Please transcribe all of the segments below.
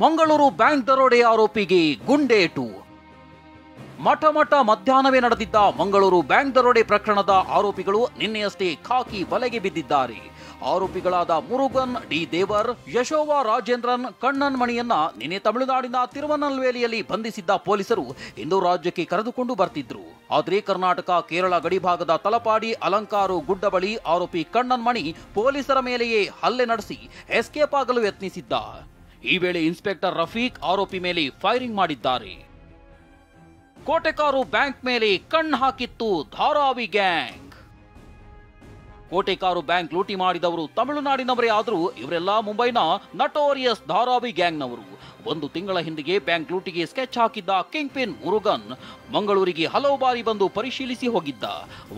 Mangaluru bank ದರೋಡೆ ಆರೋಪಿಗೆ ಗುಂಡೇಟು. ಮಠ ಮಧ್ಯಾಹ್ನವೇ ನಡೆದಿದ್ದ ಮಂಗಳೂರು ಬ್ಯಾಂಕ್ ದರೋಡೆ ಪ್ರಕರಣದ ಆರೋಪಿಗಳು ನಿನ್ನೆಯಷ್ಟೇ ಖಾಕಿ ಬಲೆಗೆ ಬಿದ್ದಿದ್ದಾರೆ. ಆರೋಪಿಗಳಾದ ಮುರುಗನ್ ಡಿ ದೇವರ್, ಯಶೋವಾ ರಾಜೇಂದ್ರನ್, ಕಣ್ಣನ್ ಮಣಿಯನ್ನ ನಿನ್ನೆ ತಮಿಳುನಾಡಿನ ತಿರುವನಲ್ವೇಲಿಯಲ್ಲಿ ಬಂಧಿಸಿದ್ದ ಪೊಲೀಸರು ಇಂದು ರಾಜ್ಯಕ್ಕೆ ಕರೆದುಕೊಂಡು ಬರ್ತಿದ್ರು. ಆದರೆ ಕರ್ನಾಟಕ ಕೇರಳ ಗಡಿಭಾಗದ ತಲಪಾಡಿ ಅಲಂಕಾರು ಗುಡ್ಡ ಬಳಿ ಆರೋಪಿ ಕಣ್ಣನ್ ಮಣಿ ಪೊಲೀಸರ ಮೇಲೆಯೇ ಹಲ್ಲೆ ನಡೆಸಿ ಎಸ್ಕೇಪ್ ಆಗಲು ಯತ್ನಿಸಿದ್ದ. ಈ ವೇಳೆ ಇನ್ಸ್ಪೆಕ್ಟರ್ ರಫೀಕ್ ಆರೋಪಿ ಮೇಲೆ ಫೈರಿಂಗ್ ಮಾಡಿದ್ದಾರೆ. ಕೋಟೆಕಾರು ಬ್ಯಾಂಕ್ ಮೇಲೆ ಕಣ್ಣು ಹಾಕಿತ್ತು ಧಾರಾವಿ ಗ್ಯಾಂಗ್. ಕೋಟೆಕಾರು ಬ್ಯಾಂಕ್ ಲೂಟಿ ಮಾಡಿದವರು ತಮಿಳುನಾಡಿನವರೇ ಆದರೂ ಇವರೆಲ್ಲ ಮುಂಬೈನ ನಟೋರಿಯಸ್ ಧಾರಾವಿ ಗ್ಯಾಂಗ್ನವರು. 1 ತಿಂಗಳ ಹಿಂದೆಯೇ ಬ್ಯಾಂಕ್ ಲೂಟಿಗೆ ಸ್ಕೆಚ್ ಹಾಕಿದ್ದ ಕಿಂಗ್ ಪಿನ್ ಮುರುಗನ್ ಮಂಗಳೂರಿಗೆ ಹಲವು ಬಾರಿ ಬಂದು ಪರಿಶೀಲಿಸಿ ಹೋಗಿದ್ದ.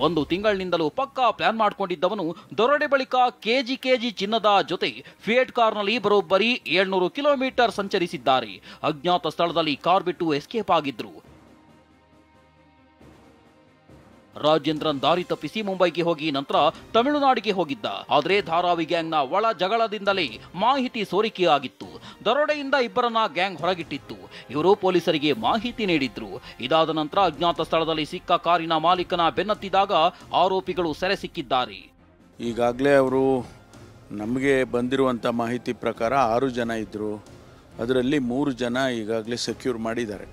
1 ತಿಂಗಳಿನಿಂದಲೂ ಪಕ್ಕಾ ಪ್ಲಾನ್ ಮಾಡಿಕೊಂಡಿದ್ದವನು ದರೋಡೆ ಬಳಿಕ ಕೆಜಿ ಚಿನ್ನದ ಜೊತೆ ಫಿಯೇಟ್ ಕಾರ್ನಲ್ಲಿ ಬರೋಬ್ಬರಿ 700 ಕಿಲೋಮೀಟರ್ ಸಂಚರಿಸಿದ್ದಾರೆ. ಅಜ್ಞಾತ ಸ್ಥಳದಲ್ಲಿ ಕಾರ್ ಬಿಟ್ಟು ಎಸ್ಕೇಪ್ ಆಗಿದ್ರು. ರಾಜೇಂದ್ರನ್ ದಾರಿ ತಪ್ಪಿಸಿ ಮುಂಬೈಗೆ ಹೋಗಿ ನಂತರ ತಮಿಳುನಾಡಿಗೆ ಹೋಗಿದ್ದ. ಆದರೆ ಧಾರಾವಿ ಗ್ಯಾಂಗ್ನ ಒಳ ಜಗಳದಿಂದಲೇ ಮಾಹಿತಿ ಸೋರಿಕೆಯಾಗಿತ್ತು. ದರೋಡೆಯಿಂದ ಇಬ್ಬರನ್ನ ಗ್ಯಾಂಗ್ ಹೊರಗಿಟ್ಟಿತ್ತು. ಇವರು ಪೊಲೀಸರಿಗೆ ಮಾಹಿತಿ ನೀಡಿದ್ರು. ಇದಾದ ನಂತರ ಅಜ್ಞಾತ ಸ್ಥಳದಲ್ಲಿ ಸಿಕ್ಕ ಕಾರಿನ ಮಾಲೀಕನ ಬೆನ್ನತ್ತಿದಾಗ ಆರೋಪಿಗಳು ಸೆರೆ ಸಿಕ್ಕಿದ್ದಾರೆ. ಈಗಾಗಲೇ ಅವರು ನಮಗೆ ಬಂದಿರುವಂಥ ಮಾಹಿತಿ ಪ್ರಕಾರ 6 ಜನ ಇದ್ದರು. ಅದರಲ್ಲಿ 3 ಜನ ಈಗಾಗಲೇ ಸೆಕ್ಯೂರ್ ಮಾಡಿದ್ದಾರೆ.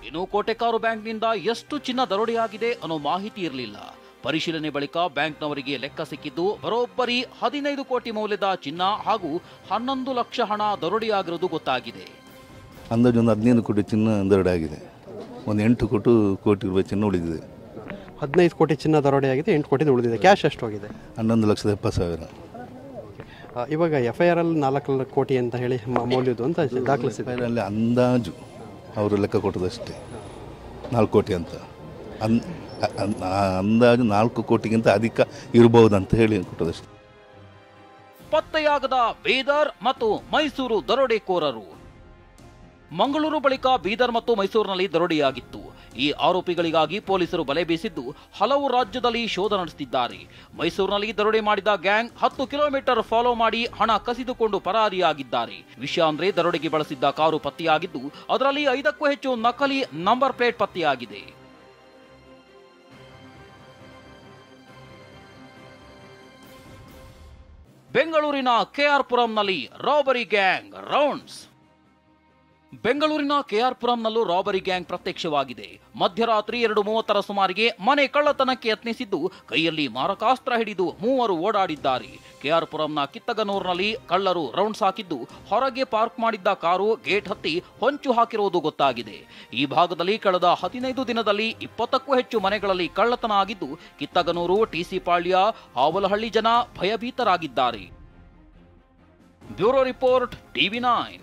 ಇನ್ನು ಕೋಟೆಕಾರು ಬ್ಯಾಂಕ್ನಿಂದ ಎಷ್ಟು ಚಿನ್ನ ದರೋಡೆಯಾಗಿದೆ ಅನ್ನೋ ಮಾಹಿತಿ ಇರಲಿಲ್ಲ. ಪರಿಶೀಲನೆ ಬಳಿಕ ಬ್ಯಾಂಕ್ನವರಿಗೆ ಲೆಕ್ಕ ಸಿಕ್ಕಿದ್ದು ಬರೋಬ್ಬರಿ 15 ಕೋಟಿ ಮೌಲ್ಯದ ಚಿನ್ನ ಹಾಗೂ 11 ಲಕ್ಷ ಹಣ ದರೋಡೆಯಾಗಿರುವುದು ಗೊತ್ತಾಗಿದೆ. ಅಂದಾಜು ಒಂದು 15 ಕೋಟಿ ಚಿನ್ನ ದರೋಡೆ ಆಗಿದೆ. ಒಂದು 8 ಕೋಟಿ ರೂಪಾಯಿ ಚಿನ್ನ ಉಳಿದಿದೆ. 15 ಕೋಟಿ ಚಿನ್ನ ದರೋಡೆಯಾಗಿದೆ, 8 ಕೋಟಿ ಉಳಿದಿದೆ. ಕ್ಯಾಶ್ ಎಷ್ಟು ಹೋಗಿದೆ? 11,70,000. ಇವಾಗ FIR ಅಲ್ಲಿ 4 ಕೋಟಿ ಅಂತ ಹೇಳಿ ಮೌಲ್ಯದ್ದು ಅಂತ ದಾಖಲಿಸಿದೆ. ಅಲ್ಲಿ ಅಂದಾಜು ಅವರು ಲೆಕ್ಕ ಕೊಟ್ಟದಷ್ಟೇ 4 ಕೋಟಿ ಅಂತ. ಅಂದಾಜು 4 ಕೋಟಿಗಿಂತ ಅಧಿಕ ಇರಬಹುದಂತ ಹೇಳಿ ಕೊಟ್ಟದಷ್ಟೇ. ಪತ್ತೆಯಾಗದ ಬೀದರ್ ಮತ್ತು ಮೈಸೂರು ದರೋಡೆಕೋರರು. ಮಂಗಳೂರು ಬಳಿಕ ಬೀದರ್ ಮತ್ತು ಮೈಸೂರಿನಲ್ಲಿ ದರೋಡೆಯಾಗಿತ್ತು. ಈ ಆರೋಪಿಗಳಿಗಾಗಿ ಪೊಲೀಸರು ಬಲೆ ಬೀಸಿದ್ದು ಹಲವು ರಾಜ್ಯದಲ್ಲಿ ಶೋಧ ನಡೆಸುತ್ತಿದ್ದಾರೆ. ಮೈಸೂರಿನಲ್ಲಿ ದರೋಡೆ ಮಾಡಿದ ಗ್ಯಾಂಗ್ 10 ಕಿಲೋಮೀಟರ್ ಫಾಲೋ ಮಾಡಿ ಹಣ ಕಸಿದುಕೊಂಡು ಪರಾರಿಯಾಗಿದ್ದಾರೆ. ವಿಷಯ ಅಂದ್ರೆ ದರೋಡೆಗೆ ಬಳಸಿದ್ದ ಕಾರು ಪತ್ತೆಯಾಗಿದ್ದು ಅದರಲ್ಲಿ 5ಕ್ಕೂ ಹೆಚ್ಚು ನಕಲಿ ನಂಬರ್ ಪ್ಲೇಟ್ ಪತ್ತೆಯಾಗಿದೆ. ಬೆಂಗಳೂರಿನ KR ಪುರಂನಲ್ಲಿ ರಾಬರಿ ಗ್ಯಾಂಗ್ ರೌಂಡ್ಸ್. ಬೆಂಗಳೂರಿನ KR ಪುರಂನಲ್ಲೂ ರಾಬರಿ ಗ್ಯಾಂಗ್ ಪ್ರತ್ಯಕ್ಷವಾಗಿದೆ. ಮಧ್ಯರಾತ್ರಿ 2:30 ಸುಮಾರಿಗೆ ಮನೆ ಕಳ್ಳತನಕ್ಕೆ ಯತ್ನಿಸಿದ್ದು ಕೈಯಲ್ಲಿ ಮಾರಕಾಸ್ತ್ರ ಹಿಡಿದು 3 ಓಡಾಡಿದ್ದಾರೆ. KR ಪುರಂನ ಕಿತ್ತಗನೂರಿನಲ್ಲಿ ಕಳ್ಳರು ರೌಂಡ್ಸ್ ಹಾಕಿದ್ದು ಹೊರಗೆ ಪಾರ್ಕ್ ಮಾಡಿದ್ದ ಕಾರು ಗೇಟ್ ಹತ್ತಿ ಹೊಂಚು ಹಾಕಿರುವುದು ಗೊತ್ತಾಗಿದೆ. ಈ ಭಾಗದಲ್ಲಿ ಕಳೆದ 15 ದಿನದಲ್ಲಿ 20ಕ್ಕೂ ಹೆಚ್ಚು ಮನೆಗಳಲ್ಲಿ ಕಳ್ಳತನ ಆಗಿದ್ದು ಕಿತ್ತಗನೂರು, TC ಪಾಳ್ಯ, ಆವಲಹಳ್ಳಿ ಜನ ಭಯಭೀತರಾಗಿದ್ದಾರೆ. Bureau report TV9.